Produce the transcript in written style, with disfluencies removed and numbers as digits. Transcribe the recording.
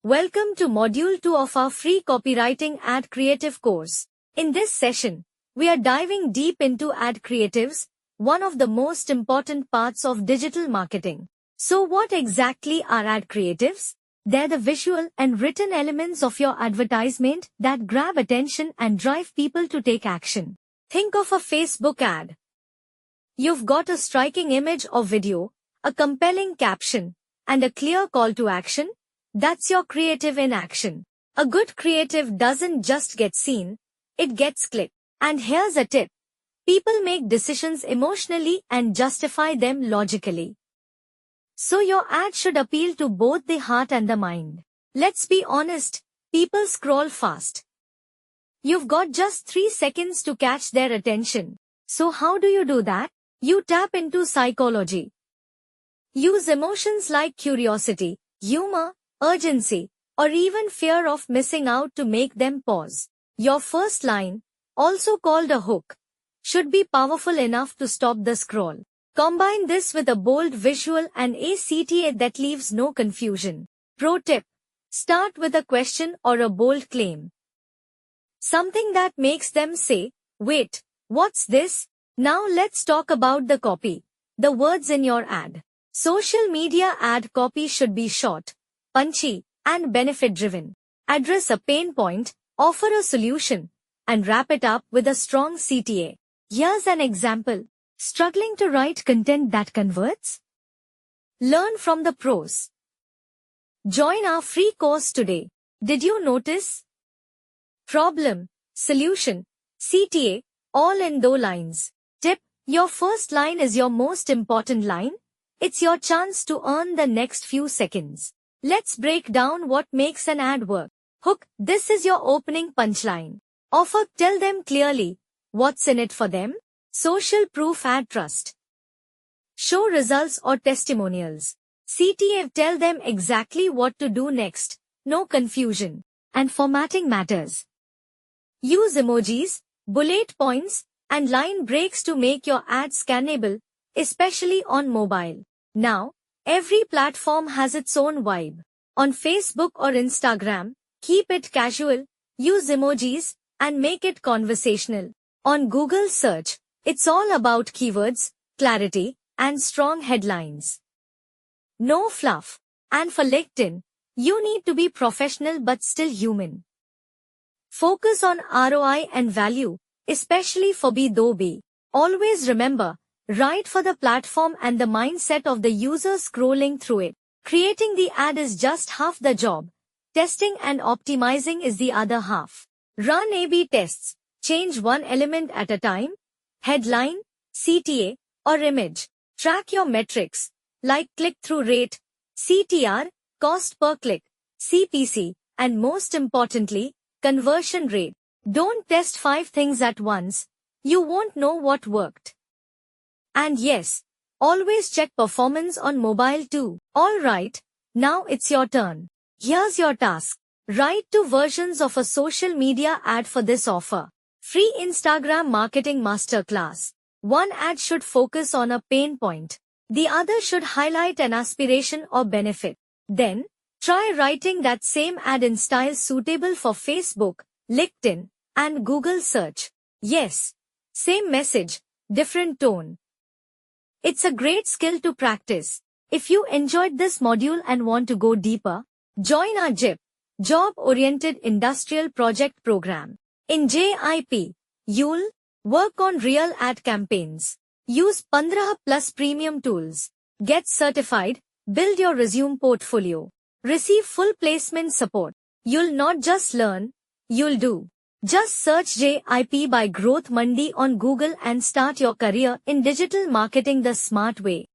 Welcome to Module 2 of our free Copywriting Ad Creative course. In this session, we are diving deep into ad creatives, one of the most important parts of digital marketing. So what exactly are ad creatives? They're the visual and written elements of your advertisement that grab attention and drive people to take action. Think of a Facebook ad. You've got a striking image or video, a compelling caption, and a clear call to action. That's your creative in action. A good creative doesn't just get seen, it gets clicked. And here's a tip. People make decisions emotionally and justify them logically. So your ad should appeal to both the heart and the mind. Let's be honest, people scroll fast. You've got just 3 seconds to catch their attention. So how do you do that? You tap into psychology. Use emotions like curiosity, humor, urgency, or even fear of missing out to make them pause. Your first line, also called a hook, should be powerful enough to stop the scroll. Combine this with a bold visual and a CTA that leaves no confusion. Pro tip: start with a question or a bold claim. Something that makes them say, "Wait, what's this?" Now let's talk about the copy, the words in your ad. Social media ad copy should be short, punchy, and benefit-driven. Address a pain point, offer a solution, and wrap it up with a strong CTA. Here's an example. Struggling to write content that converts? Learn from the pros. Join our free course today. Did you notice? Problem, solution, CTA, all in those lines. Tip: your first line is your most important line. It's your chance to earn the next few seconds. Let's break down what makes an ad work. Hook: this is your opening punchline. Offer: tell them clearly what's in it for them. Social proof: ad trust. Show results or testimonials. CTA: tell them exactly what to do next. No confusion. And formatting matters. Use emojis, bullet points, and line breaks to make your ad scannable, especially on mobile. Now, every platform has its own vibe. On Facebook or Instagram, keep it casual, use emojis, and make it conversational. On Google search, it's all about keywords, clarity, and strong headlines. No fluff. And for LinkedIn, you need to be professional but still human. Focus on ROI and value, especially for B2B. Always remember, write for the platform and the mindset of the user scrolling through it. Creating the ad is just half the job. Testing and optimizing is the other half. Run A/B tests. Change one element at a time. Headline, CTA, or image. Track your metrics, like click-through rate, CTR, cost per click, CPC, and most importantly, conversion rate. Don't test 5 things at once. You won't know what worked. And yes, always check performance on mobile too. Alright, now it's your turn. Here's your task. Write 2 versions of a social media ad for this offer. Free Instagram Marketing Masterclass. One ad should focus on a pain point. The other should highlight an aspiration or benefit. Then, try writing that same ad in style suitable for Facebook, LinkedIn, and Google search. Yes, same message, different tone. It's a great skill to practice. If you enjoyed this module and want to go deeper, join our JIP, Job-Oriented Industrial Project Program. In JIP, you'll work on real ad campaigns, use 15+ premium tools, get certified, build your resume portfolio, receive full placement support. You'll not just learn, you'll do. Just search JIP by Growth Mandi on Google and start your career in digital marketing the smart way.